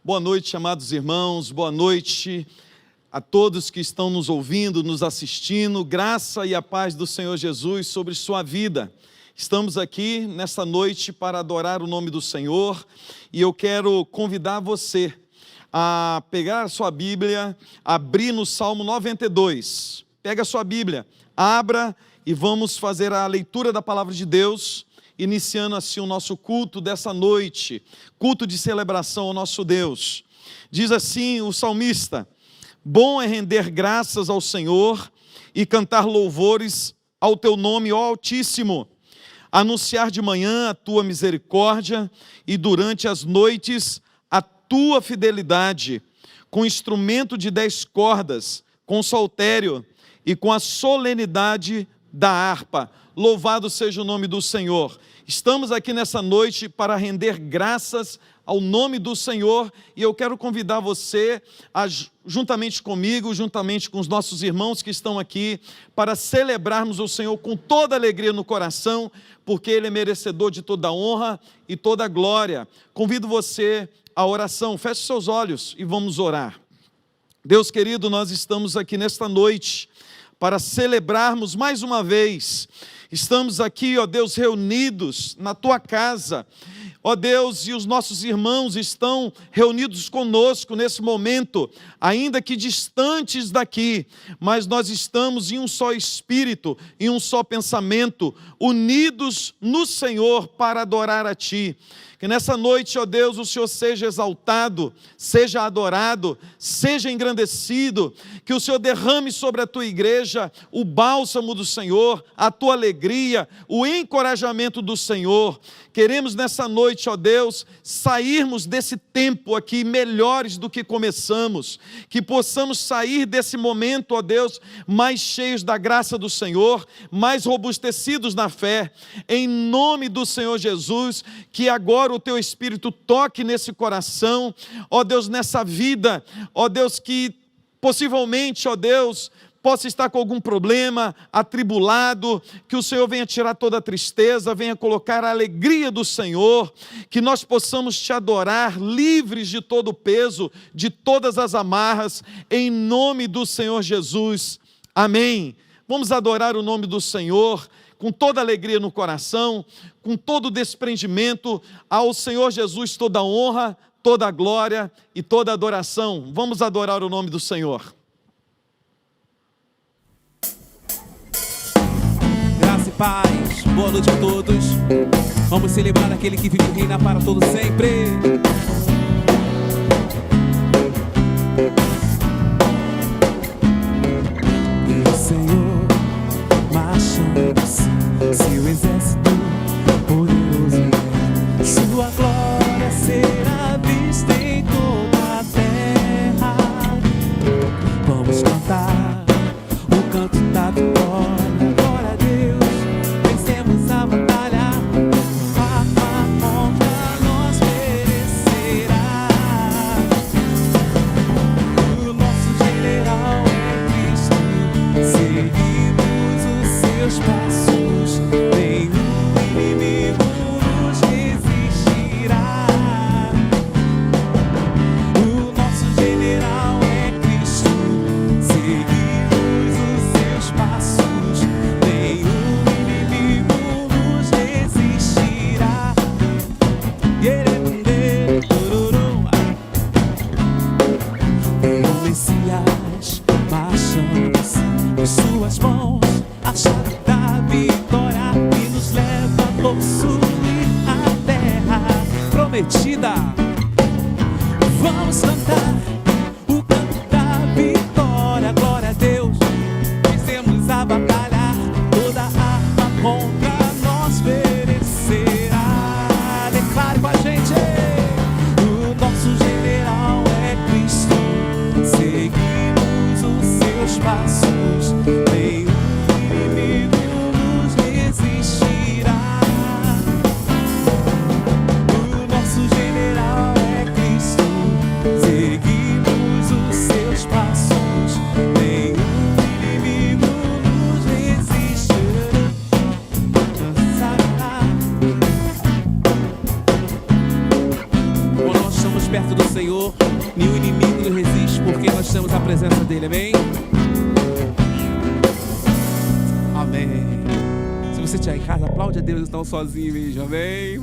Boa noite, amados irmãos, boa noite a todos que estão nos ouvindo, nos assistindo. Graça e a paz do Senhor Jesus sobre sua vida. Estamos aqui nesta noite para adorar o nome do Senhor e eu quero convidar você a pegar a sua Bíblia, abrir no Salmo 92. Pega a sua Bíblia, abra e vamos fazer a leitura da Palavra de Deus, iniciando assim o nosso culto dessa noite, culto de celebração ao nosso Deus. Diz assim o salmista: bom é render graças ao Senhor e cantar louvores ao teu nome, ó Altíssimo, anunciar de manhã a tua misericórdia e durante as noites a tua fidelidade, com instrumento de 10 cordas, com saltério e com a solenidade da harpa. Louvado seja o nome do Senhor. Estamos aqui nessa noite para render graças ao nome do Senhor e eu quero convidar você, juntamente comigo, juntamente com os nossos irmãos que estão aqui, para celebrarmos o Senhor com toda alegria no coração, porque Ele é merecedor de toda honra e toda glória. Convido você à oração. Feche seus olhos e vamos orar. Deus querido, nós estamos aqui nesta noite para celebrarmos mais uma vez. Estamos aqui, ó Deus, reunidos na Tua casa. Ó Deus, e os nossos irmãos estão reunidos conosco nesse momento, ainda que distantes daqui, mas nós estamos em um só espírito, em um só pensamento, unidos no Senhor para adorar a Ti. Que nessa noite, ó Deus, o Senhor seja exaltado, seja adorado, seja engrandecido, que o Senhor derrame sobre a Tua igreja o bálsamo do Senhor, a Tua alegria, o encorajamento do Senhor. Queremos nessa noite, ó Deus, sairmos desse tempo aqui melhores do que começamos, que possamos sair desse momento, ó Deus, mais cheios da graça do Senhor, mais robustecidos na fé, em nome do Senhor Jesus, que agora o Teu Espírito toque nesse coração, ó Deus, nessa vida, ó Deus, que possivelmente, ó Deus, possa estar com algum problema, atribulado, que o Senhor venha tirar toda a tristeza, venha colocar a alegria do Senhor, que nós possamos Te adorar, livres de todo o peso, de todas as amarras, em nome do Senhor Jesus. Amém. Vamos adorar o nome do Senhor, com toda alegria no coração, com todo desprendimento, ao Senhor Jesus toda a honra, toda a glória e toda a adoração. Vamos adorar o nome do Senhor. Graça e paz, boa noite a todos. Vamos celebrar aquele que vive e reina para todo sempre. O Senhor marchando-se, seu exército poderoso é. Sua glória será vista em toda a terra. Vamos cantar o canto da vitória. Glória a Deus, vencemos a batalha. A contra nós merecerá. O nosso general é Cristo. Seguimos os seus passos. Nenhum inimigo nos resistirá. O nosso general é Cristo. Seguimos os seus passos. Nenhum inimigo nos resistirá. O Messias marchando-se, em suas mãos a chave da vitória e nos leva a possuir a terra prometida. Vamos cantar o canto da vitória. Glória a Deus, vencemos a batalha. Toda arma contra nós perecerá. Declare com a gente: o nosso general é Cristo. Seguimos os seus passos. Nenhum inimigo nos resistirá. O nosso general é Cristo. Seguimos perto do Senhor, nenhum inimigo nos resiste, porque nós temos a presença dele, amém? Amém. Se você estiver em casa, aplaude a Deus, estão sozinhos mesmo, amém?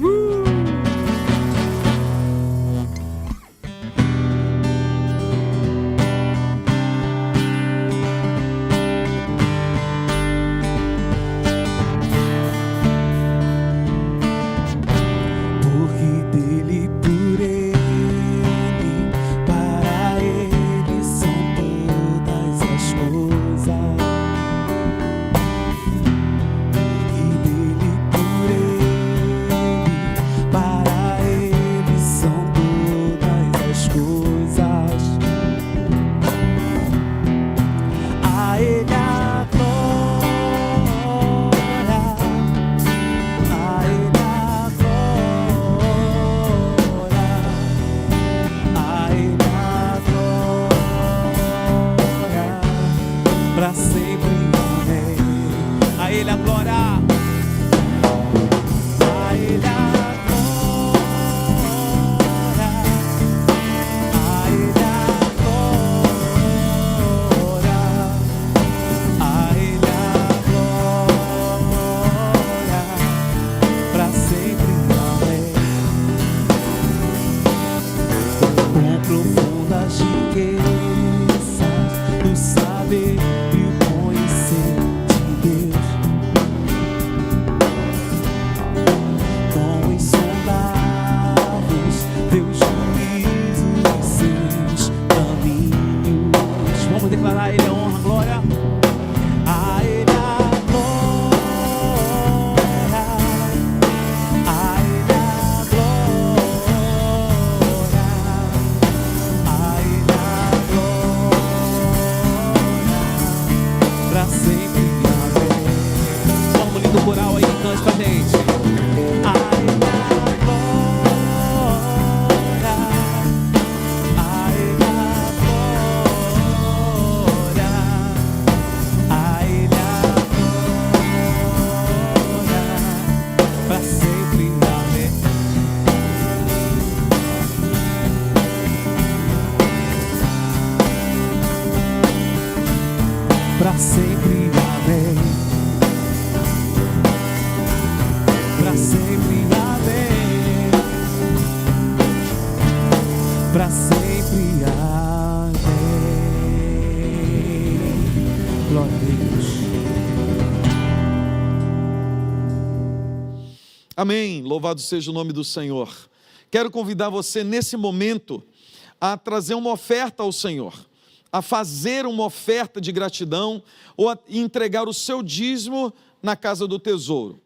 Pra sempre, amém. A Ele a glória. A Ele a glória. A Ele a glória. A Ele a glória. Pra sempre, amém. Com profundas riquezas do saber e o conhecer de Deus, com insondáveis teus juízos e seus caminhos. Vamos declarar a Ele a honra, a glória. A Ele a glória. A Ele a glória. A Ele a glória. Pra sempre, amém. Forma um lindo coral aí, cante pra gente. A Ele a glória. A Ele a glória. A Ele a glória. Pra sempre, amém. Pra sempre, amém. Pra sempre, amém. Pra sempre, amém. Glória a Deus. Amém. Louvado seja o nome do Senhor. Quero convidar você nesse momento a trazer uma oferta ao Senhor, a fazer uma oferta de gratidão ou a entregar o seu dízimo na casa do tesouro.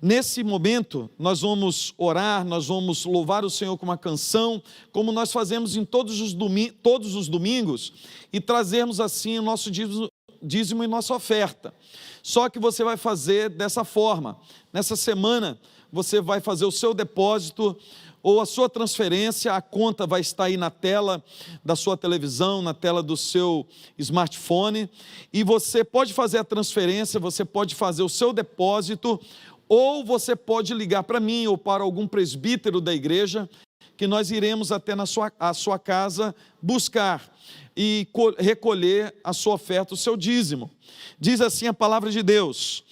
Nesse momento, nós vamos orar, nós vamos louvar o Senhor com uma canção, como nós fazemos em todos os domingos, e trazermos assim o nosso dízimo e nossa oferta. Só que você vai fazer dessa forma. Nessa semana, você vai fazer o seu depósito ou a sua transferência, a conta vai estar aí na tela da sua televisão, na tela do seu smartphone, e você pode fazer a transferência, você pode fazer o seu depósito, ou você pode ligar para mim ou para algum presbítero da igreja, que nós iremos até a sua casa buscar e recolher a sua oferta, o seu dízimo. Diz assim a palavra de Deus,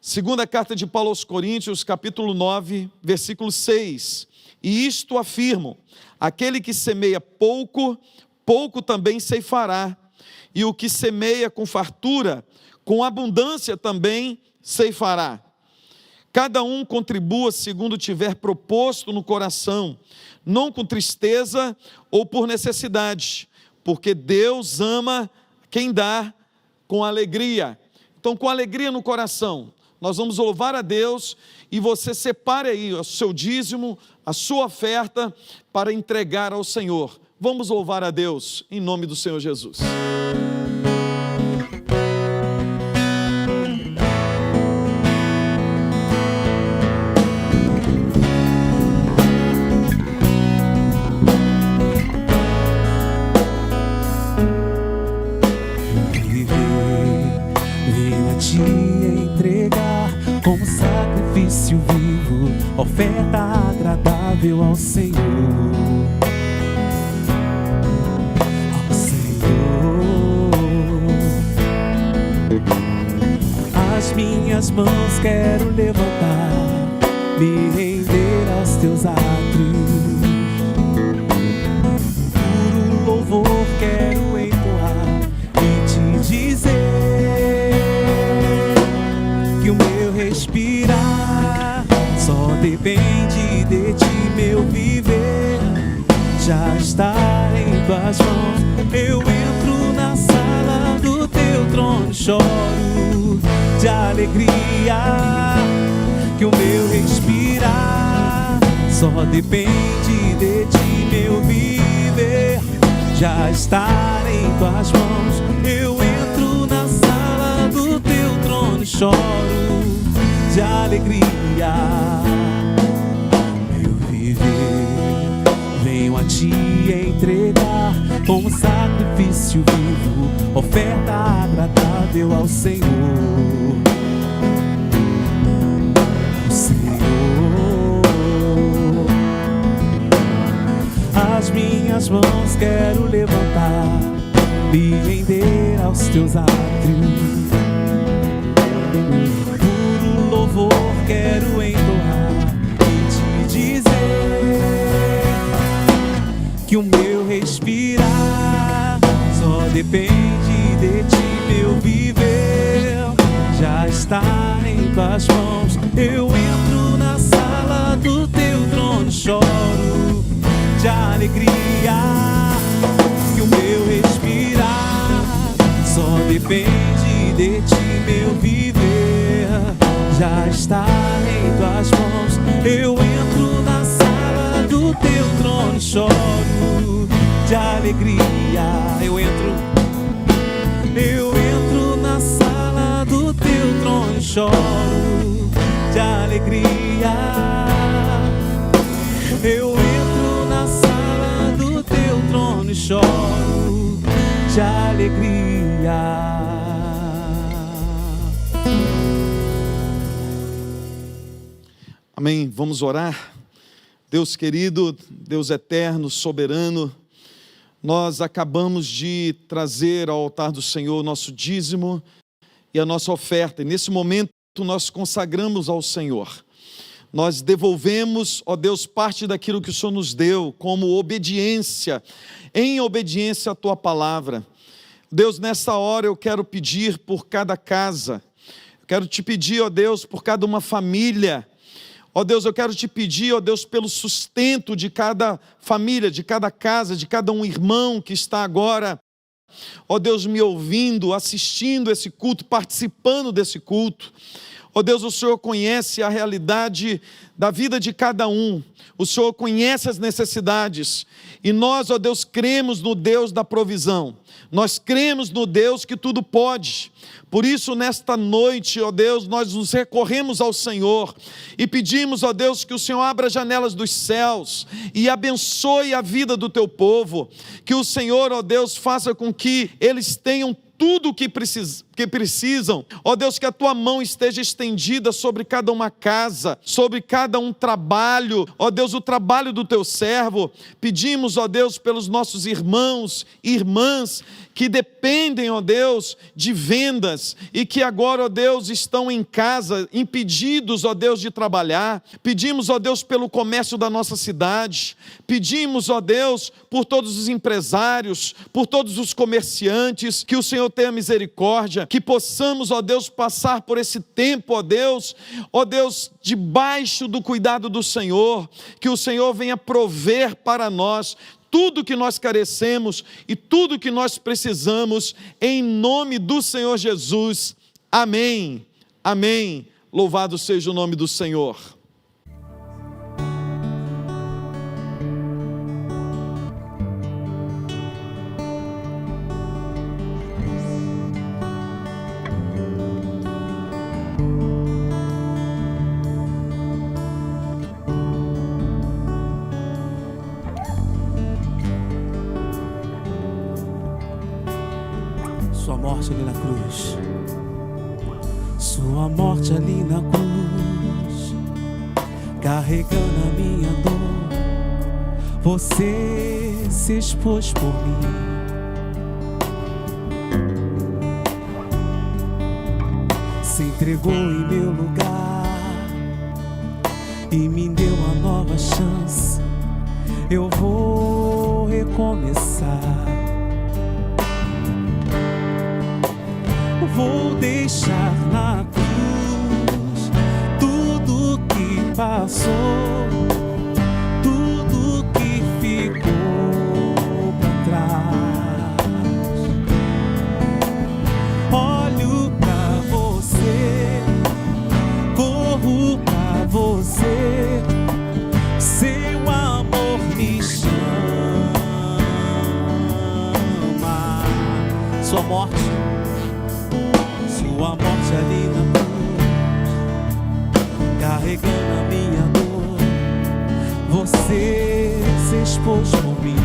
segunda carta de Paulo aos Coríntios, capítulo 9, versículo 6, e isto afirmo, aquele que semeia pouco, pouco também ceifará, e o que semeia com fartura, com abundância também ceifará. Cada um contribua segundo tiver proposto no coração, não com tristeza ou por necessidade, porque Deus ama quem dá com alegria. Então, com alegria no coração, nós vamos louvar a Deus e você separe aí o seu dízimo, a sua oferta para entregar ao Senhor. Vamos louvar a Deus em nome do Senhor Jesus. Como sacrifício vivo, oferta agradável ao Senhor. minhas mãos quero levantar, me render aos teus átrios. Puro louvor quero entoar e te dizer que o meu respirar só depende de ti, meu viver já está em tuas mãos. Eu entro na sala do teu trono, choro de alegria, que o meu respirar só depende de ti, meu viver já está em tuas mãos. Eu entro na sala do teu trono, choro de alegria, meu viver venho a te entregar como sacrifício vivo, oferta agradável ao Senhor. As minhas mãos quero levantar, me render aos teus átrios. Puro louvor quero entoar e te dizer que o meu respirar só depende de ti, meu viver já está em tuas mãos. Eu entro na sala do teu trono, choro de alegria, que o meu respirar só depende de ti, meu viver já está em tuas mãos. Eu entro na sala do teu trono, choro de alegria. Eu entro na sala do teu trono, choro de alegria. Eu entro na sala do teu trono e choro de alegria. Amém. Vamos orar. Deus querido, Deus eterno, soberano, nós acabamos de trazer ao altar do Senhor o nosso dízimo e a nossa oferta. E nesse momento nós consagramos ao Senhor. Nós devolvemos, ó Deus, parte daquilo que o Senhor nos deu como obediência, em obediência à Tua palavra. Deus, nessa hora eu quero pedir por cada casa, eu quero te pedir, ó Deus, por cada uma família. Ó Deus, eu quero te pedir, ó Deus, pelo sustento de cada família, de cada casa, de cada um irmão que está agora, ó Deus, me ouvindo, assistindo esse culto, participando desse culto. Ó Deus, o Senhor conhece a realidade da vida de cada um, o Senhor conhece as necessidades, e nós, ó Deus, cremos no Deus da provisão, nós cremos no Deus que tudo pode. Por isso, nesta noite, ó Deus, nós nos recorremos ao Senhor e pedimos, ó Deus, que o Senhor abra as janelas dos céus e abençoe a vida do teu povo, que o Senhor, ó Deus, faça com que eles tenham tudo o que precisam. Ó Deus, que a tua mão esteja estendida sobre cada uma casa, sobre cada um trabalho, ó Deus, o trabalho do teu servo. Pedimos, ó Deus, pelos nossos irmãos e irmãs que dependem, ó Deus, de vendas e que agora, ó Deus, estão em casa, impedidos, ó Deus, de trabalhar. Pedimos, ó Deus, pelo comércio da nossa cidade. Pedimos, ó Deus, por todos os empresários, por todos os comerciantes, que o Senhor tenha misericórdia, que possamos, ó Deus, passar por esse tempo, ó Deus, debaixo do cuidado do Senhor, que o Senhor venha prover para nós tudo que nós carecemos e tudo que nós precisamos, em nome do Senhor Jesus. Amém. Amém. Louvado seja o nome do Senhor. Sua morte ali na cruz, sua morte ali na cruz, carregando a minha dor, você se expôs por mim. se entregou em meu lugar e me deu uma nova chance. Eu vou recomeçar. Vou deixar na cruz tudo que passou, tudo que ficou pra trás. Olho pra você, corro pra você, seu amor me chama. Sua morte ali na cruz, carregando a minha dor, você se expôs por mim.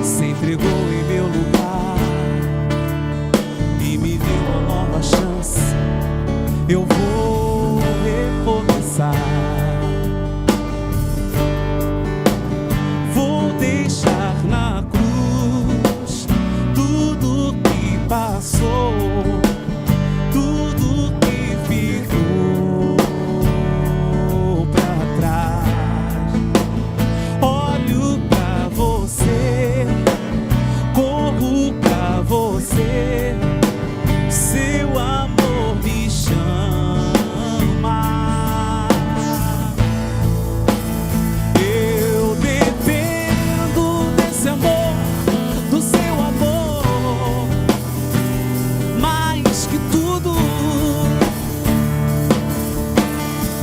Se entregou em meu lugar e me deu uma nova chance. Eu vou recomeçar. Vou deixar na cruz passou, tudo que ficou pra trás. Olho pra você, corro pra você, seu amor me chama. Eu dependo desse amor, do seu amor.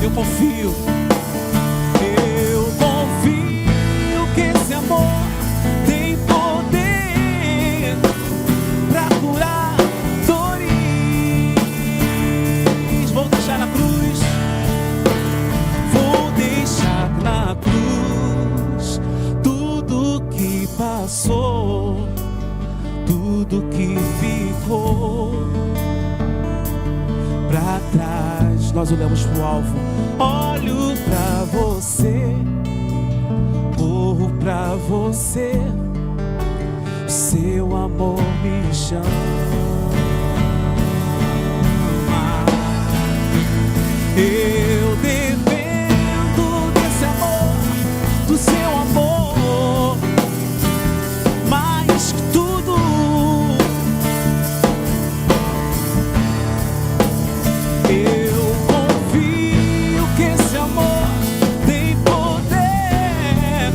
Eu confio que esse amor tem poder pra curar dores. Vou deixar na cruz, vou deixar na cruz tudo que passou, tudo que ficou pra trás. Nós olhamos pro alvo. Olho pra você, corro pra você, seu amor me chama. Eu dependo desse amor, do seu amor, mais que tudo. Eu confio que esse amor tem poder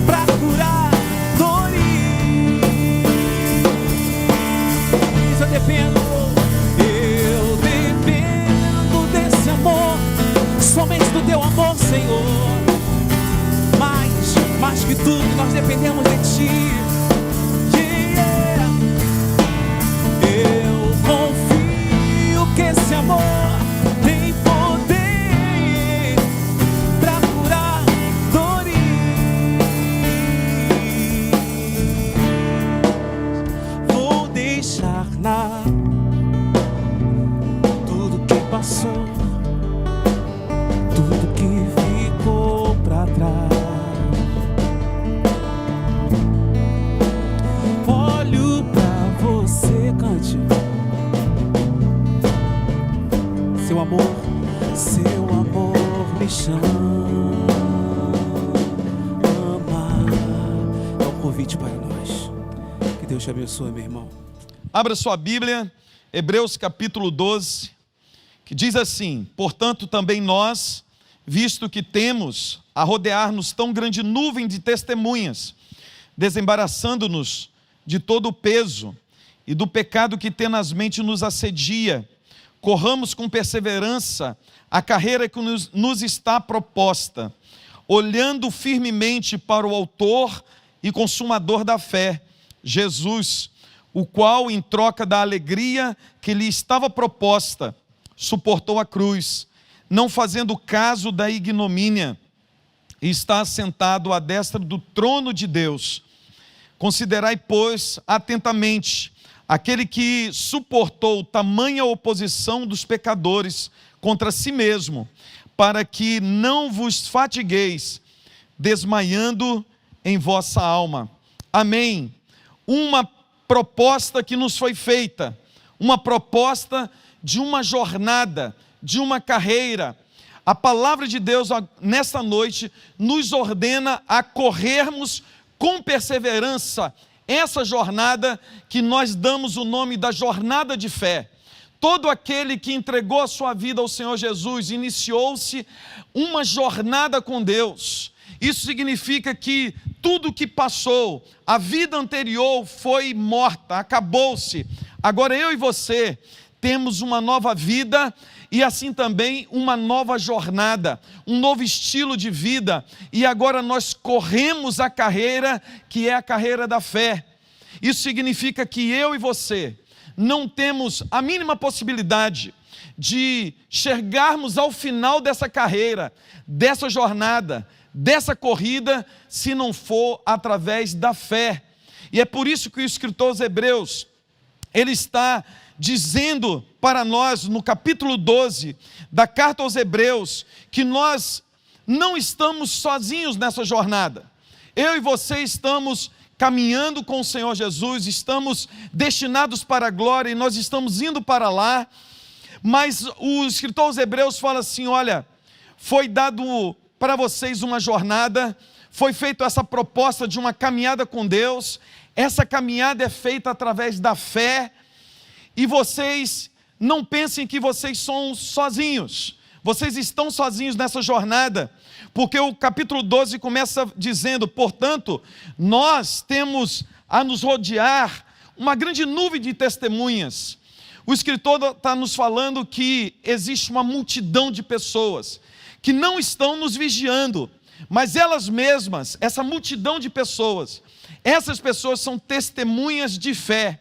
pra curar dores. Eu dependo desse amor, somente do teu amor, Senhor. Mais que tudo, nós dependemos de ti. Yeah. Eu confio que esse amor tem poder pra curar dores. Vou deixar na tudo que passou, tudo que ficou pra trás. Olho pra você, cante. Seu amor me chama. É um convite para nós. Que Deus te abençoe, meu irmão. Abra sua Bíblia, Hebreus capítulo 12, que diz assim: portanto também nós, visto que temos a rodear-nos tão grande nuvem de testemunhas, desembaraçando-nos de todo o peso e do pecado que tenazmente nos assedia, corramos com perseverança a carreira que nos está proposta, olhando firmemente para o autor e consumador da fé, Jesus, o qual, em troca da alegria que lhe estava proposta, suportou a cruz, não fazendo caso da ignomínia, e está assentado à destra do trono de Deus. Considerai, pois, atentamente aquele que suportou tamanha oposição dos pecadores contra si mesmo, para que não vos fatigueis, desmaiando em vossa alma. Amém. Uma proposta que nos foi feita, uma proposta de uma jornada, de uma carreira. A palavra de Deus, nesta noite, nos ordena a corrermos com perseverança essa jornada que nós damos o nome da jornada de fé. Todo aquele que entregou a sua vida ao Senhor Jesus, iniciou-se uma jornada com Deus. Isso significa que tudo que passou, a vida anterior foi morta, acabou-se. Agora eu e você temos uma nova vida e assim também uma nova jornada, um novo estilo de vida. E agora nós corremos a carreira que é a carreira da fé. Isso significa que eu e você não temos a mínima possibilidade de chegarmos ao final dessa carreira, dessa jornada, dessa corrida, se não for através da fé. E é por isso que o escritor aos Hebreus, ele está dizendo para nós, no capítulo 12 da carta aos Hebreus, que nós não estamos sozinhos nessa jornada. Eu e você estamos caminhando com o Senhor Jesus, estamos destinados para a glória e nós estamos indo para lá, mas o escritor aos Hebreus fala assim, olha, foi dado para vocês uma jornada, foi feita essa proposta de uma caminhada com Deus, essa caminhada é feita através da fé, e vocês não pensem que vocês são sozinhos, vocês estão sozinhos nessa jornada, porque o capítulo 12 começa dizendo, portanto, nós temos a nos rodear uma grande nuvem de testemunhas. O escritor está nos falando que existe uma multidão de pessoas que não estão nos vigiando, mas elas mesmas, essa multidão de pessoas, essas pessoas são testemunhas de fé.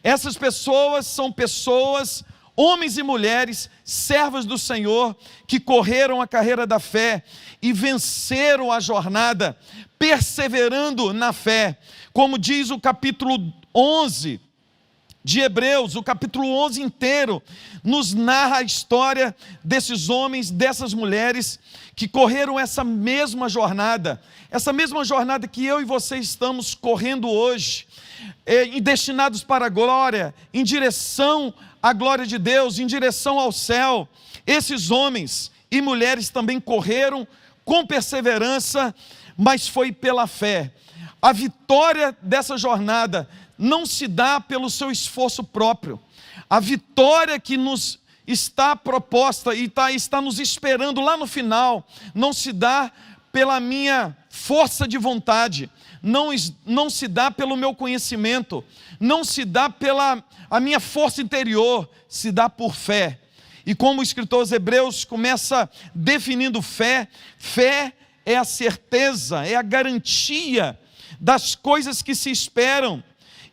Essas pessoas são pessoas, homens e mulheres, servos do Senhor, que correram a carreira da fé e venceram a jornada, perseverando na fé. Como diz o capítulo 11 de Hebreus, o capítulo 11 inteiro, nos narra a história desses homens, dessas mulheres, que correram essa mesma jornada que eu e você estamos correndo hoje, destinados para a glória, em direção à glória de Deus, em direção ao céu. Esses homens e mulheres também correram com perseverança, mas foi pela fé. A vitória dessa jornada não se dá pelo seu esforço próprio. A vitória que nos está proposta e está nos esperando lá no final, não se dá pela minha força de vontade, não se dá pelo meu conhecimento, não se dá pela a minha força interior, se dá por fé. E como o escritor aos Hebreus começa definindo fé, fé é a certeza, é a garantia das coisas que se esperam,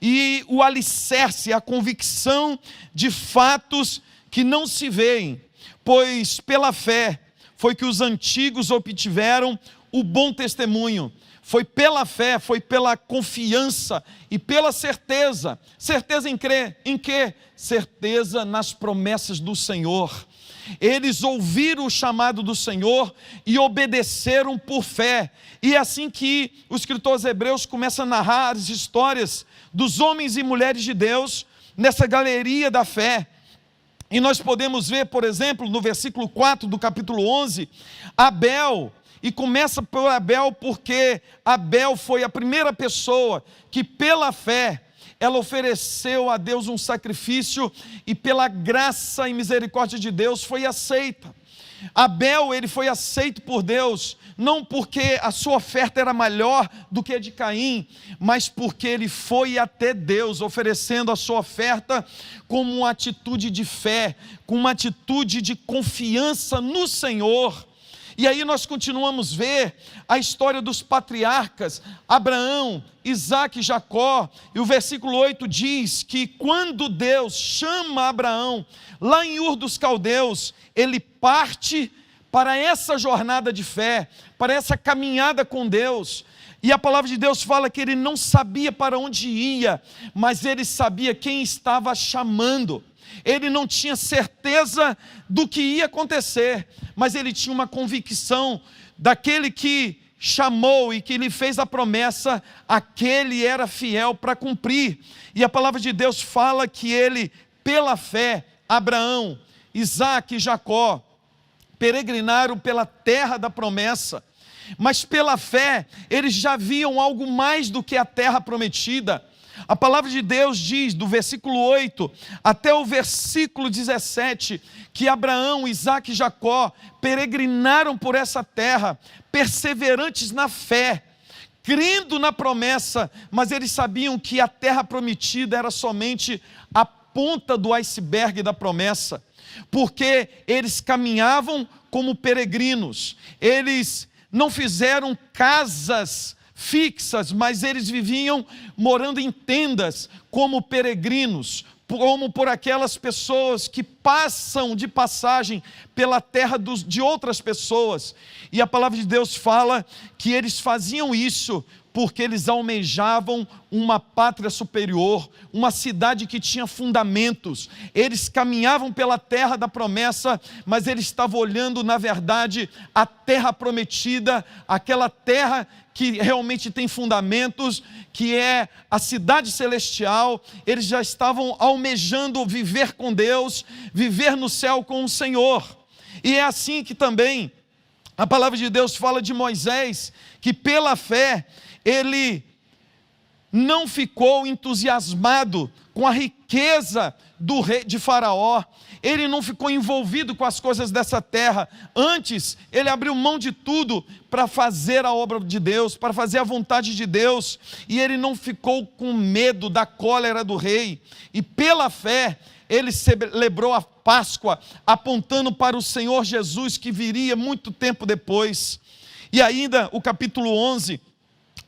e o alicerce, a convicção de fatos que não se veem, pois pela fé foi que os antigos obtiveram o bom testemunho. Foi pela fé, foi pela confiança e pela certeza. Certeza em crer, em quê? Certeza nas promessas do Senhor. Eles ouviram o chamado do Senhor e obedeceram por fé. E é assim que o escritor aos Hebreus começa a narrar as histórias dos homens e mulheres de Deus nessa galeria da fé. E nós podemos ver, por exemplo, no versículo 4 do capítulo 11, Abel. E começa por Abel porque Abel foi a primeira pessoa que pela fé ela ofereceu a Deus um sacrifício e pela graça e misericórdia de Deus foi aceita. Abel, ele foi aceito por Deus, não porque a sua oferta era maior do que a de Caim, mas porque ele foi até Deus oferecendo a sua oferta como uma atitude de fé, com uma atitude de confiança no Senhor. E aí nós continuamos a ver a história dos patriarcas, Abraão, Isaque e Jacó, e o versículo 8 diz que quando Deus chama Abraão, lá em Ur dos Caldeus, ele parte para essa jornada de fé, para essa caminhada com Deus, e a palavra de Deus fala que ele não sabia para onde ia, mas ele sabia quem estava chamando. Ele não tinha certeza do que ia acontecer, mas ele tinha uma convicção daquele que chamou e que lhe fez a promessa, aquele era fiel para cumprir. E a palavra de Deus fala que ele, pela fé, Abraão, Isaque e Jacó, peregrinaram pela terra da promessa, mas pela fé, eles já viam algo mais do que a terra prometida. A palavra de Deus diz, do versículo 8 até o versículo 17, que Abraão, Isaque e Jacó peregrinaram por essa terra, perseverantes na fé, crendo na promessa, mas eles sabiam que a terra prometida era somente a ponta do iceberg da promessa, porque eles caminhavam como peregrinos, eles não fizeram casas fixas, mas eles viviam morando em tendas como peregrinos, como por aquelas pessoas que passam de passagem pela terra de outras pessoas. E a palavra de Deus fala que eles faziam isso porque eles almejavam uma pátria superior, uma cidade que tinha fundamentos. Eles caminhavam pela terra da promessa, mas eles estavam olhando, na verdade, a terra prometida, aquela terra que realmente tem fundamentos, que é a cidade celestial. Eles já estavam almejando viver com Deus, viver no céu com o Senhor. E é assim que também a palavra de Deus fala de Moisés, que pela fé, ele não ficou entusiasmado com a riqueza do rei de Faraó, ele não ficou envolvido com as coisas dessa terra. Antes, ele abriu mão de tudo para fazer a obra de Deus, para fazer a vontade de Deus, e ele não ficou com medo da cólera do rei, e pela fé, ele celebrou a Páscoa, apontando para o Senhor Jesus, que viria muito tempo depois. E ainda o capítulo 11,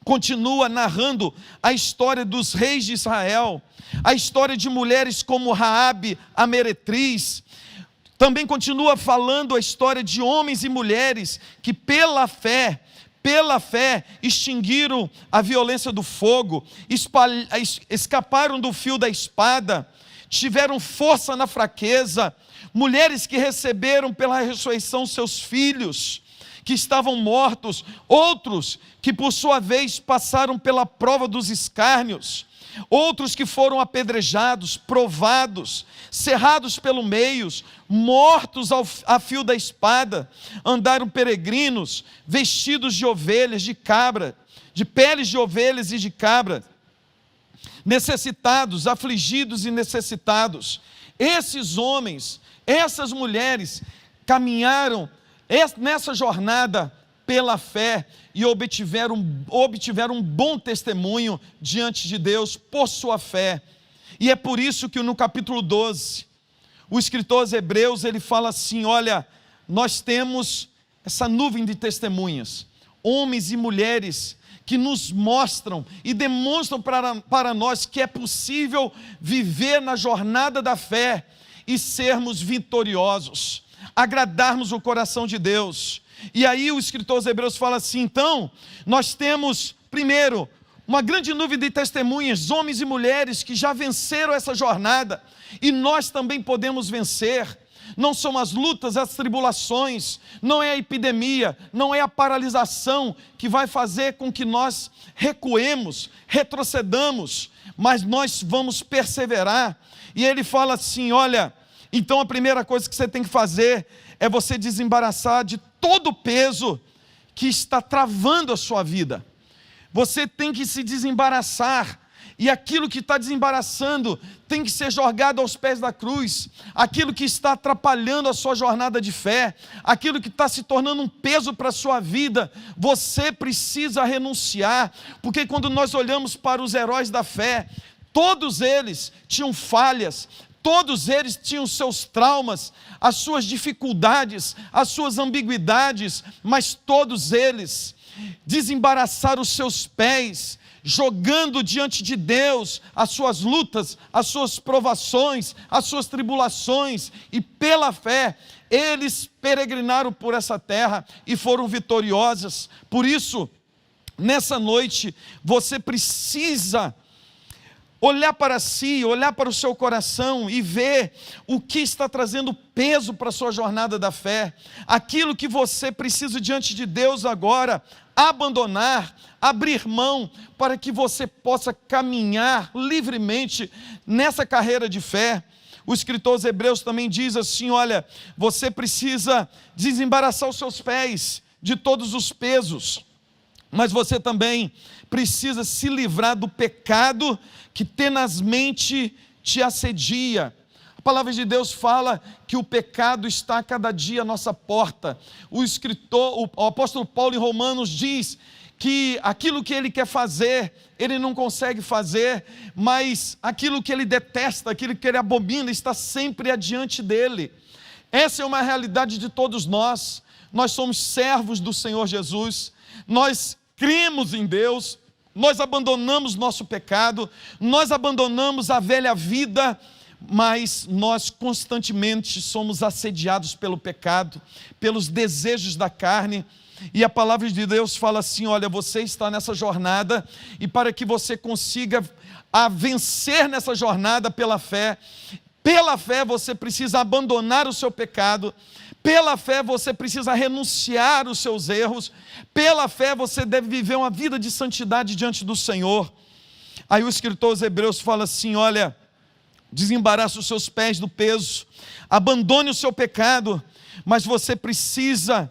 continua narrando a história dos reis de Israel, a história de mulheres como Raabe, a meretriz. Também continua falando a história de homens e mulheres que pela fé, extinguiram a violência do fogo, escaparam do fio da espada, tiveram força na fraqueza, mulheres que receberam pela ressurreição seus filhos, que estavam mortos, outros que por sua vez passaram pela prova dos escárnios, outros que foram apedrejados, provados, cerrados pelo meio, mortos a fio da espada, andaram peregrinos, vestidos de ovelhas, de cabra, de peles de ovelhas e de cabra, necessitados, afligidos e necessitados. Esses homens, essas mulheres caminharam nessa jornada pela fé e obtiveram um bom testemunho diante de Deus por sua fé. E é por isso que no capítulo 12, o escritor aos Hebreus, ele fala assim: olha, nós temos essa nuvem de testemunhas, homens e mulheres que nos mostram e demonstram para nós que é possível viver na jornada da fé e sermos vitoriosos, agradarmos o coração de Deus. E aí o escritor aos Hebreus fala assim: então, nós temos, primeiro, uma grande nuvem de testemunhas, homens e mulheres que já venceram essa jornada, e nós também podemos vencer. Não são as lutas, as tribulações, não é a epidemia, não é a paralisação que vai fazer com que nós recuemos, retrocedamos, mas nós vamos perseverar. E ele fala assim: olha, então a primeira coisa que você tem que fazer é você desembaraçar de todo o peso que está travando a sua vida. Você tem que se desembaraçar, e aquilo que está desembaraçando tem que ser jogado aos pés da cruz. Aquilo que está atrapalhando a sua jornada de fé, aquilo que está se tornando um peso para a sua vida, você precisa renunciar, porque quando nós olhamos para os heróis da fé, todos eles tinham falhas, todos eles tinham seus traumas, as suas dificuldades, as suas ambiguidades, mas todos eles desembaraçaram os seus pés, jogando diante de Deus as suas lutas, as suas provações, as suas tribulações, e pela fé eles peregrinaram por essa terra e foram vitoriosos. Por isso, nessa noite, você precisa olhar para si, olhar para o seu coração e ver o que está trazendo peso para a sua jornada da fé, aquilo que você precisa diante de Deus agora, abandonar, abrir mão, para que você possa caminhar livremente nessa carreira de fé. O escritor aos Hebreus também diz assim, olha, você precisa desembaraçar os seus pés de todos os pesos, mas você também precisa se livrar do pecado que tenazmente te assedia. A palavra de Deus fala que o pecado está a cada dia à nossa porta. O apóstolo Paulo em Romanos diz que aquilo que ele quer fazer, ele não consegue fazer, mas aquilo que ele detesta, aquilo que ele abomina, está sempre adiante dele. Essa é uma realidade de todos nós. Nós somos servos do Senhor Jesus, nós cremos em Deus, nós abandonamos nosso pecado, nós abandonamos a velha vida, mas nós constantemente somos assediados pelo pecado, pelos desejos da carne, e a palavra de Deus fala assim, olha, você está nessa jornada, e para que você consiga vencer nessa jornada pela fé você precisa abandonar o seu pecado, pela fé você precisa renunciar os seus erros, pela fé você deve viver uma vida de santidade diante do Senhor. Aí o escritor aos Hebreus fala assim, olha, desembaraça os seus pés do peso, abandone o seu pecado, mas você precisa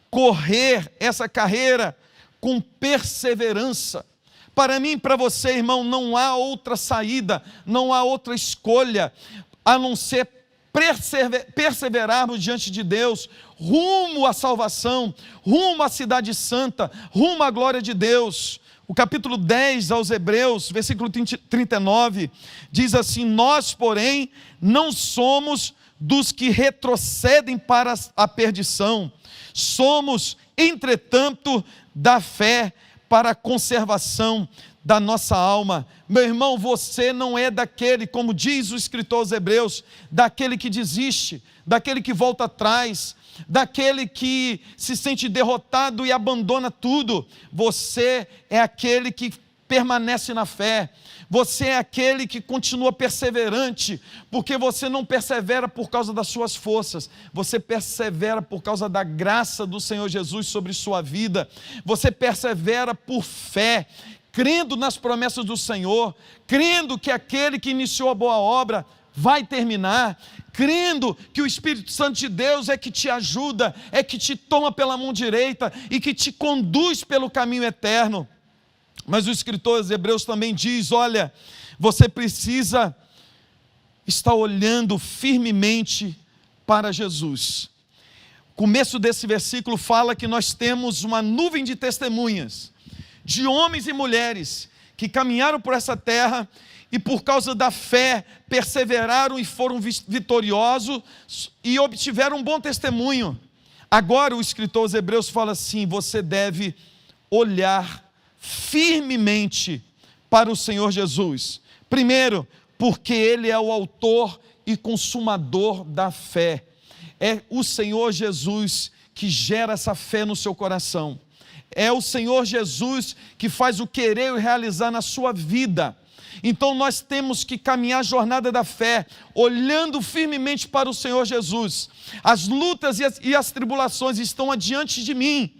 correr essa carreira com perseverança. Para mim e para você, irmão, não há outra saída, não há outra escolha, a não ser perseverarmos diante de Deus, rumo à salvação, rumo à cidade santa, rumo à glória de Deus. O capítulo 10 aos Hebreus, versículo 39, diz assim, nós, porém, não somos dos que retrocedem para a perdição, somos, entretanto, da fé para a conservação da nossa alma. Meu irmão, você não é daquele, como diz o escritor aos Hebreus, daquele que desiste, daquele que volta atrás, daquele que se sente derrotado e abandona tudo. Você é aquele que permanece na fé, você é aquele que continua perseverante, porque você não persevera por causa das suas forças, você persevera por causa da graça do Senhor Jesus sobre sua vida, você persevera por fé, crendo nas promessas do Senhor, crendo que aquele que iniciou a boa obra vai terminar, crendo que o Espírito Santo de Deus é que te ajuda, é que te toma pela mão direita e que te conduz pelo caminho eterno. Mas o escritor aos Hebreus também diz, olha, você precisa estar olhando firmemente para Jesus. O começo desse versículo fala que nós temos uma nuvem de testemunhas, de homens e mulheres que caminharam por essa terra e por causa da fé perseveraram e foram vitoriosos e obtiveram um bom testemunho. Agora o escritor aos Hebreus fala assim, você deve olhar firmemente para o Senhor Jesus. Primeiro, porque Ele é o autor e consumador da fé. É o Senhor Jesus que gera essa fé no seu coração. É o Senhor Jesus que faz o querer e o realizar na sua vida. Então nós temos que caminhar a jornada da fé, olhando firmemente para o Senhor Jesus. As lutas e as tribulações estão adiante de mim,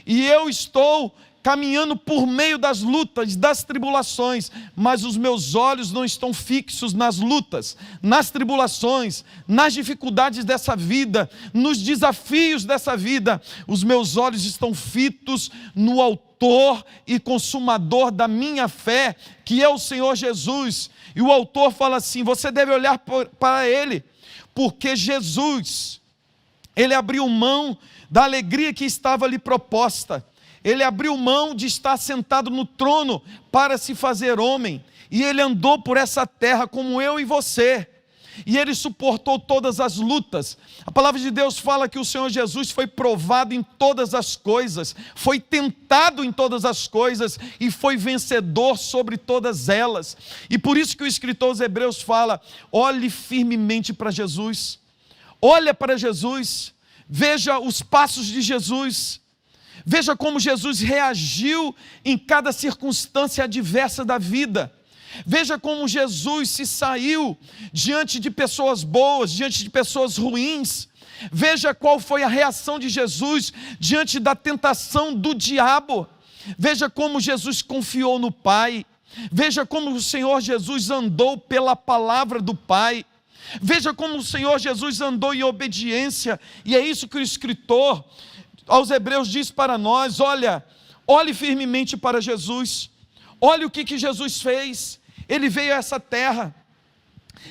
e eu estou caminhando por meio das lutas, das tribulações, mas os meus olhos não estão fixos nas lutas, nas tribulações, nas dificuldades dessa vida, nos desafios dessa vida. Os meus olhos estão fitos no autor e consumador da minha fé, que é o Senhor Jesus. E o autor fala assim, você deve olhar para Ele, porque Jesus, Ele abriu mão da alegria que estava lhe proposta. Ele abriu mão de estar sentado no trono para se fazer homem. E Ele andou por essa terra como eu e você. E Ele suportou todas as lutas. A palavra de Deus fala que o Senhor Jesus foi provado em todas as coisas, foi tentado em todas as coisas e foi vencedor sobre todas elas. E por isso que o escritor aos Hebreus fala, olhe firmemente para Jesus. Olha para Jesus, veja os passos de Jesus. Veja como Jesus reagiu em cada circunstância adversa da vida. Veja como Jesus se saiu diante de pessoas boas, diante de pessoas ruins. Veja qual foi a reação de Jesus diante da tentação do diabo. Veja como Jesus confiou no Pai. Veja como o Senhor Jesus andou pela palavra do Pai. Veja como o Senhor Jesus andou em obediência. E é isso que o escritor aos Hebreus diz para nós: olhe firmemente para Jesus. Olhe o que Jesus fez. Ele veio a essa terra,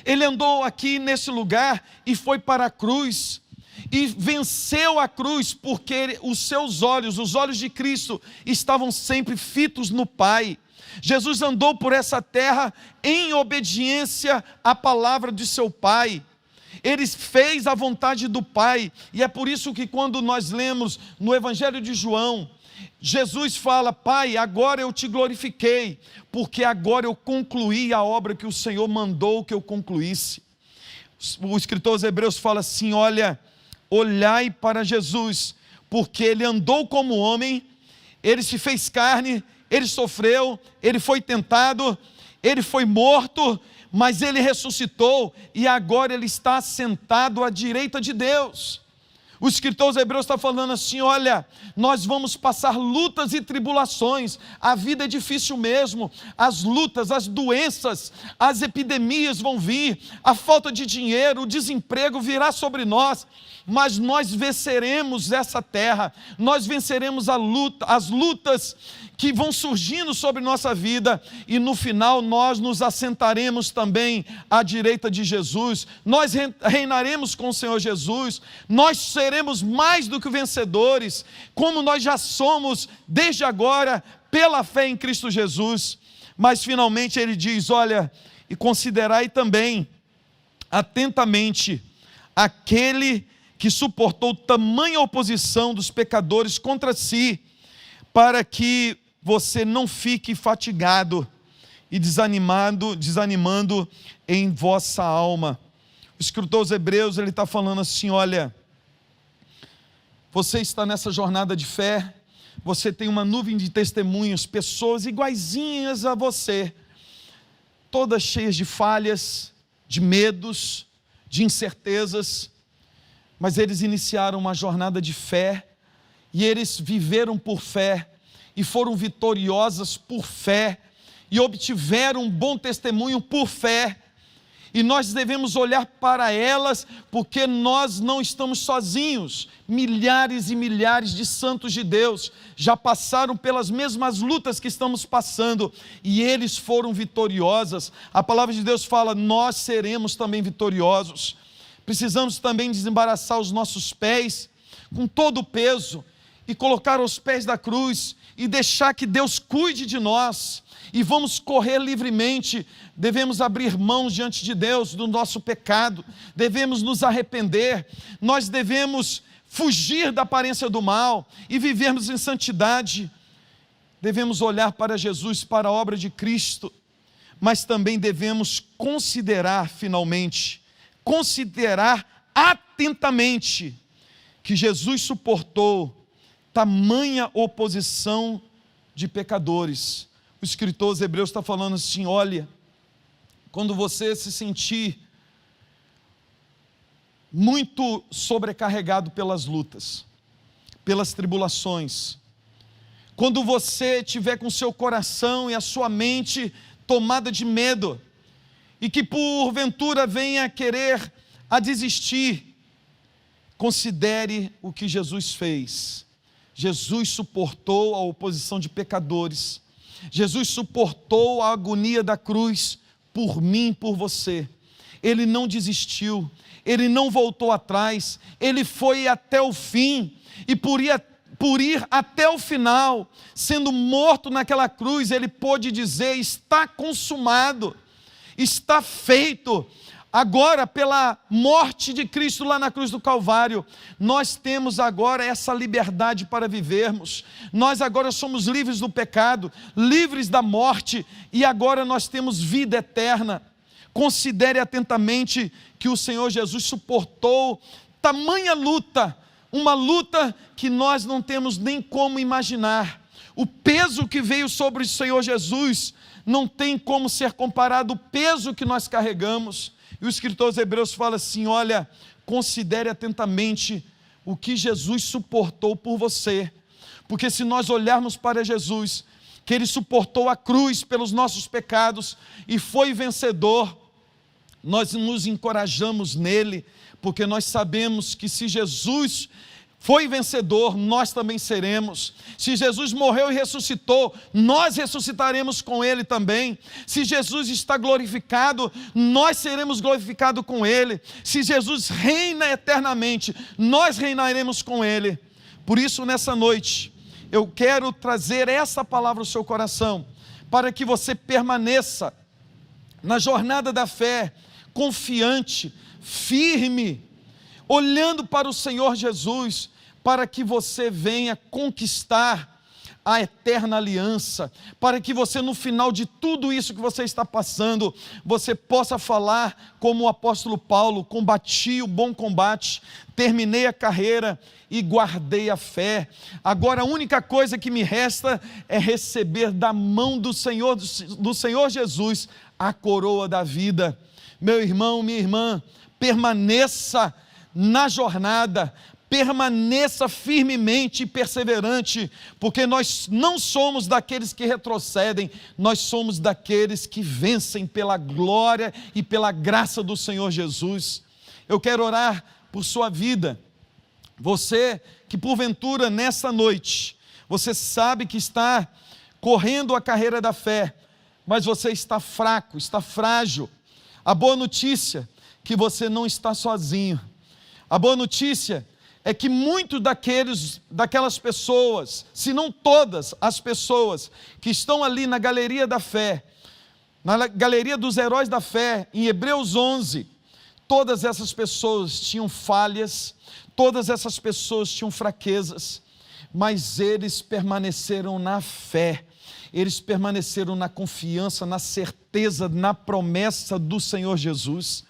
ele andou aqui nesse lugar e foi para a cruz, e venceu a cruz, porque os seus olhos, os olhos de Cristo, estavam sempre fitos no Pai. Jesus andou por essa terra em obediência à palavra de seu Pai. Ele fez a vontade do Pai, e é por isso que quando nós lemos no Evangelho de João, Jesus fala: Pai, agora eu te glorifiquei, porque agora eu concluí a obra que o Senhor mandou que eu concluísse. O escritor aos Hebreus fala assim: olhai para Jesus, porque ele andou como homem, ele se fez carne, ele sofreu, ele foi tentado, ele foi morto, mas ele ressuscitou, e agora ele está sentado à direita de Deus. O escritor aos Hebreus está falando assim: nós vamos passar lutas e tribulações, a vida é difícil mesmo, as lutas, as doenças, as epidemias vão vir, a falta de dinheiro, o desemprego virá sobre nós, mas nós venceremos essa terra, nós venceremos as lutas que vão surgindo sobre nossa vida, e no final nós nos assentaremos também à direita de Jesus, nós reinaremos com o Senhor Jesus, nós seremos mais do que vencedores, como nós já somos desde agora, pela fé em Cristo Jesus. Mas finalmente ele diz: e considerai também atentamente aquele que suportou tamanha oposição dos pecadores contra si, para que você não fique fatigado e desanimando em vossa alma. O escritor aos Hebreus, ele está falando assim: você está nessa jornada de fé, você tem uma nuvem de testemunhas, pessoas iguaizinhas a você, todas cheias de falhas, de medos, de incertezas, mas eles iniciaram uma jornada de fé, e eles viveram por fé, e foram vitoriosas por fé, e obtiveram um bom testemunho por fé, e nós devemos olhar para elas, porque nós não estamos sozinhos. Milhares e milhares de santos de Deus já passaram pelas mesmas lutas que estamos passando, e eles foram vitoriosos. A palavra de Deus fala: nós seremos também vitoriosos. Precisamos também desembaraçar os nossos pés com todo o peso, e colocar aos pés da cruz, e deixar que Deus cuide de nós, e vamos correr livremente. Devemos abrir mãos diante de Deus do nosso pecado, devemos nos arrepender, nós devemos fugir da aparência do mal, e vivermos em santidade. Devemos olhar para Jesus, para a obra de Cristo, mas também devemos considerar atentamente, que Jesus suportou tamanha oposição de pecadores. O escritor aos Hebreus está falando assim: quando você se sentir muito sobrecarregado pelas lutas, pelas tribulações, quando você tiver com seu coração e a sua mente tomada de medo, e que porventura venha querer a desistir, considere o que Jesus fez. Jesus suportou a oposição de pecadores, Jesus suportou a agonia da cruz por mim e por você. Ele não desistiu, ele não voltou atrás, ele foi até o fim, e por ir até o final, sendo morto naquela cruz, ele pôde dizer: está consumado, está feito. Agora, pela morte de Cristo lá na cruz do Calvário, nós temos agora essa liberdade para vivermos. Nós agora somos livres do pecado, livres da morte, e agora nós temos vida eterna. Considere atentamente que o Senhor Jesus suportou tamanha luta, uma luta que nós não temos nem como imaginar, O peso que veio sobre o Senhor Jesus não tem como ser comparado ao peso que nós carregamos. E o escritor aos Hebreus fala assim: olha, considere atentamente o que Jesus suportou por você. Porque se nós olharmos para Jesus, que Ele suportou a cruz pelos nossos pecados e foi vencedor, nós nos encorajamos nele, porque nós sabemos que se Jesus foi vencedor, nós também seremos. Se Jesus morreu e ressuscitou, nós ressuscitaremos com Ele também. Se Jesus está glorificado, nós seremos glorificados com Ele. Se Jesus reina eternamente, nós reinaremos com Ele. Por isso, nessa noite, eu quero trazer essa palavra ao seu coração, para que você permaneça na jornada da fé, confiante, firme, olhando para o Senhor Jesus, para que você venha conquistar a eterna aliança, para que você, no final de tudo isso que você está passando, você possa falar como o apóstolo Paulo: combati o bom combate, terminei a carreira e guardei a fé. Agora a única coisa que me resta é receber da mão do Senhor Jesus a coroa da vida. Meu irmão, minha irmã, permaneça na jornada, permaneça firmemente e perseverante, porque nós não somos daqueles que retrocedem, nós somos daqueles que vencem pela glória e pela graça do Senhor Jesus. Eu quero orar por sua vida. Você que porventura nessa noite, você sabe que está correndo a carreira da fé, mas você está fraco, está frágil. A boa notícia é que você não está sozinho. A boa notícia é que muitos daquelas pessoas, se não todas as pessoas que estão ali na galeria da fé, na galeria dos heróis da fé, em Hebreus 11, todas essas pessoas tinham falhas, todas essas pessoas tinham fraquezas, mas eles permaneceram na fé, eles permaneceram na confiança, na certeza, na promessa do Senhor Jesus.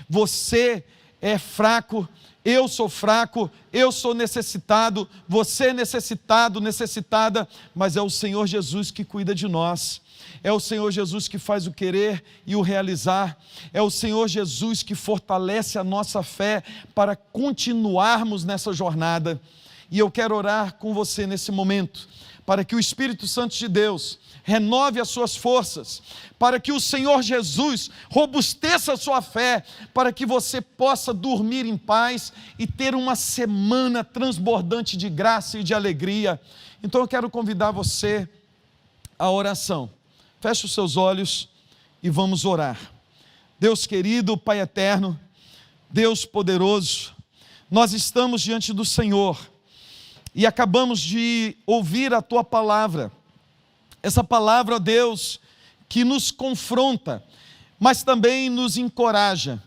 Você é fraco, eu sou fraco, eu sou necessitado, você é necessitado, necessitada, mas é o Senhor Jesus que cuida de nós. É o Senhor Jesus que faz o querer e o realizar. É o Senhor Jesus que fortalece a nossa fé para continuarmos nessa jornada. E eu quero orar com você nesse momento, para que o Espírito Santo de Deus renove as suas forças, para que o Senhor Jesus robusteça a sua fé, para que você possa dormir em paz e ter uma semana transbordante de graça e de alegria. Então eu quero convidar você à oração. Feche os seus olhos e vamos orar. Deus querido, Pai eterno, Deus poderoso, nós estamos diante do Senhor e acabamos de ouvir a Tua palavra. Essa palavra, ó Deus, que nos confronta, mas também nos encoraja.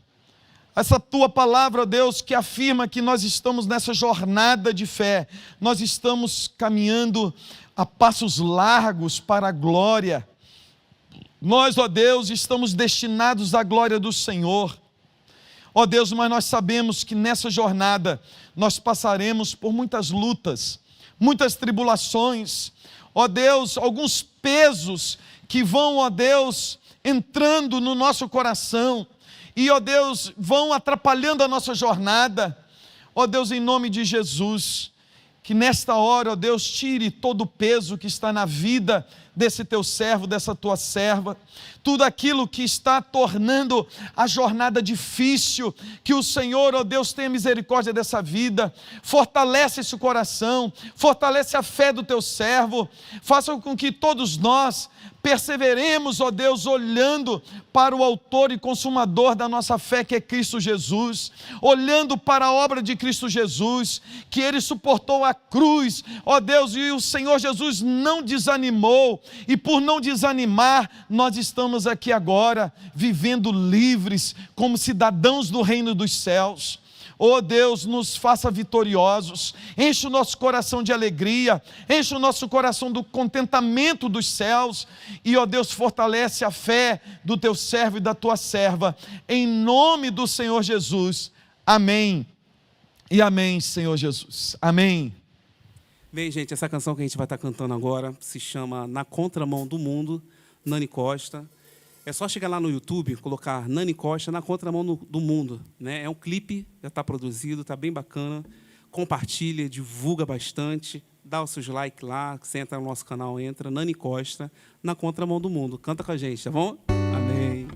Essa Tua palavra, ó Deus, que afirma que nós estamos nessa jornada de fé, nós estamos caminhando a passos largos para a glória. Nós, ó Deus, estamos destinados à glória do Senhor. Ó Deus, mas nós sabemos que nessa jornada nós passaremos por muitas lutas, muitas tribulações. Ó Deus, alguns pesos que vão, ó Deus, entrando no nosso coração e, ó Deus, vão atrapalhando a nossa jornada. Ó Deus, em nome de Jesus, que nesta hora, ó Deus, tire todo o peso que está na vida desse teu servo, dessa tua serva, tudo aquilo que está tornando a jornada difícil, que o Senhor, ó Deus, tenha misericórdia dessa vida, fortalece esse coração, fortalece a fé do teu servo, faça com que todos nós perseveremos, ó Deus, olhando para o autor e consumador da nossa fé, que é Cristo Jesus, olhando para a obra de Cristo Jesus, que Ele suportou a cruz, ó Deus, e o Senhor Jesus não desanimou, e por não desanimar, nós estamos aqui agora, vivendo livres, como cidadãos do reino dos céus. Oh Deus, nos faça vitoriosos, enche o nosso coração de alegria, enche o nosso coração do contentamento dos céus, e ó Deus, fortalece a fé do teu servo e da tua serva, em nome do Senhor Jesus, amém, e amém, Senhor Jesus, amém. Bem, gente, essa canção que a gente vai estar cantando agora se chama Na Contramão do Mundo, Nani Costa. É só chegar lá no YouTube, colocar Nani Costa Na Contramão do Mundo, né? É um clipe, já está produzido, está bem bacana. Compartilha, divulga bastante, dá os seus likes lá, você entra no nosso canal, entra, Nani Costa, Na Contramão do Mundo. Canta com a gente, tá bom? Amém.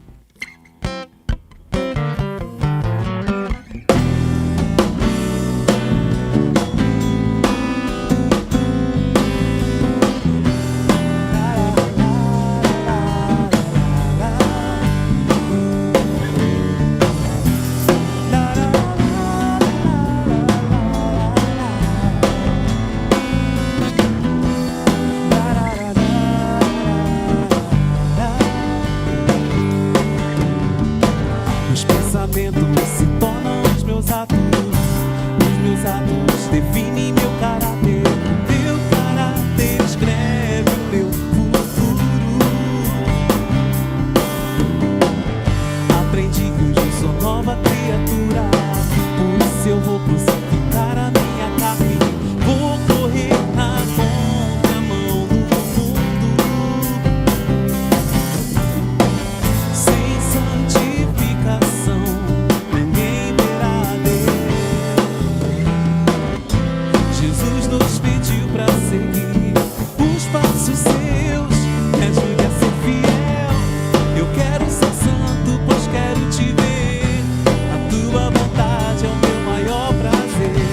Se tornam os meus atos definem meu caráter escreve o meu futuro. Aprendi que hoje sou nova criatura, por isso eu vou crucificar a minha carne, vou correr na contramão do mundo. Sem santificação Jesus nos pediu para seguir os passos seus, me ajude a ser fiel. Eu quero ser santo, pois quero te ver. A tua vontade é o meu maior prazer.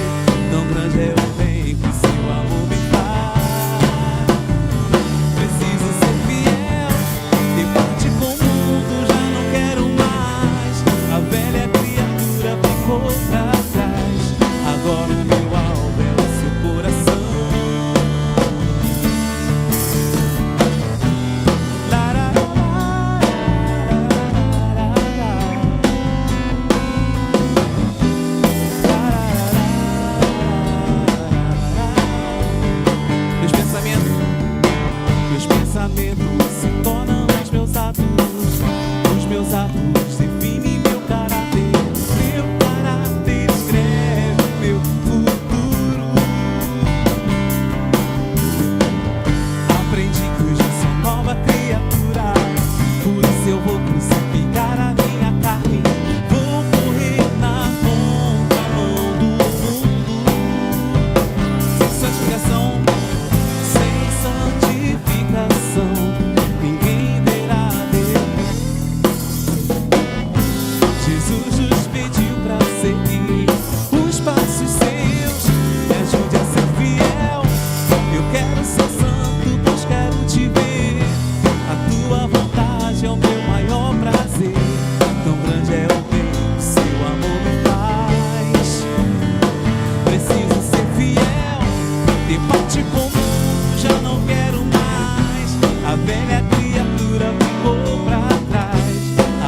Tão grande é o bem que seu amor me faz. Preciso ser fiel, ter parte com o mundo, já não quero mais. A velha criatura ficou pra trás. Agora o meu alvo é o seu coração. Meus pensamentos se tornam os meus atos definem meu caráter escreve o meu futuro. Aprendi que hoje sou nova criatura, por isso eu vou crucificar a minha carne, vou correr na contramão do mundo. Sem santificação, ninguém verá Deus. Jesus nos pediu para seguir os passos seus, me ajude a ser fiel. Eu quero ser santo, pois quero te ver. A tua vontade é o meu maior prazer. Tão grande é o bem que seu amor me faz. Preciso ser fiel, ter parte com o mundo, já não quero mais. A velha criatura ficou pra trás.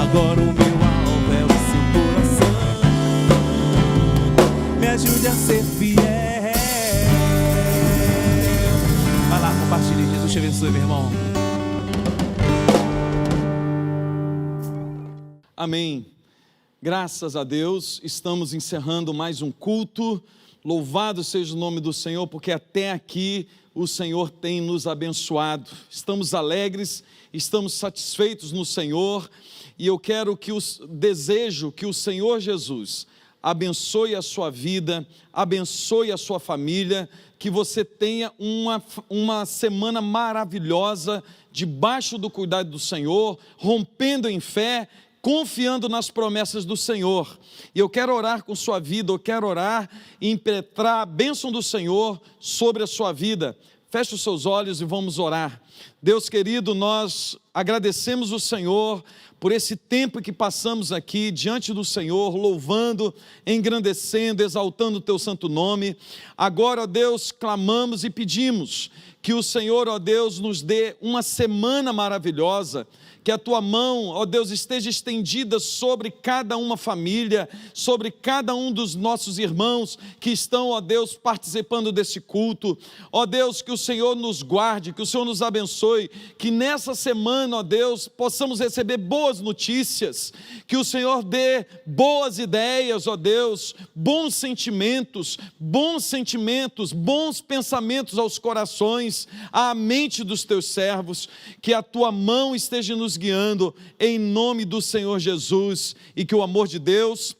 Agora o meu alvo é o seu coração. Me ajude a ser fiel. Vai lá, compartilhe. Jesus te abençoe, meu irmão. Amém. Graças a Deus, estamos encerrando mais um culto. Louvado seja o nome do Senhor, porque até aqui o Senhor tem nos abençoado. Estamos alegres, estamos satisfeitos no Senhor, e eu quero desejo que o Senhor Jesus abençoe a sua vida, abençoe a sua família, que você tenha uma semana maravilhosa, debaixo do cuidado do Senhor, rompendo em fé, confiando nas promessas do Senhor. E eu quero orar com sua vida, eu quero orar e impetrar a bênção do Senhor sobre a sua vida. Feche os seus olhos e vamos orar. Deus querido, nós agradecemos o Senhor por esse tempo que passamos aqui diante do Senhor, louvando, engrandecendo, exaltando o teu santo nome. Agora, ó Deus, clamamos e pedimos que o Senhor, ó Deus, nos dê uma semana maravilhosa, que a tua mão, ó Deus, esteja estendida sobre cada uma família, sobre cada um dos nossos irmãos que estão, ó Deus, participando desse culto. Ó Deus, que o Senhor nos guarde, que o Senhor nos abençoe, que nessa semana semana, ó Deus, possamos receber boas notícias, que o Senhor dê boas ideias, ó Deus, bons sentimentos, bons pensamentos aos corações, à mente dos teus servos, que a tua mão esteja nos guiando, em nome do Senhor Jesus, e que o amor de Deus,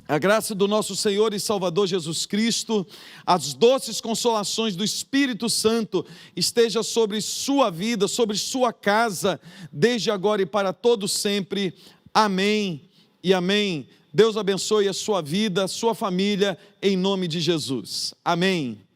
a graça do nosso Senhor e Salvador Jesus Cristo, as doces consolações do Espírito Santo esteja sobre sua vida, sobre sua casa, desde agora e para todo sempre. Amém e amém. Deus abençoe a sua vida, a sua família, em nome de Jesus. Amém.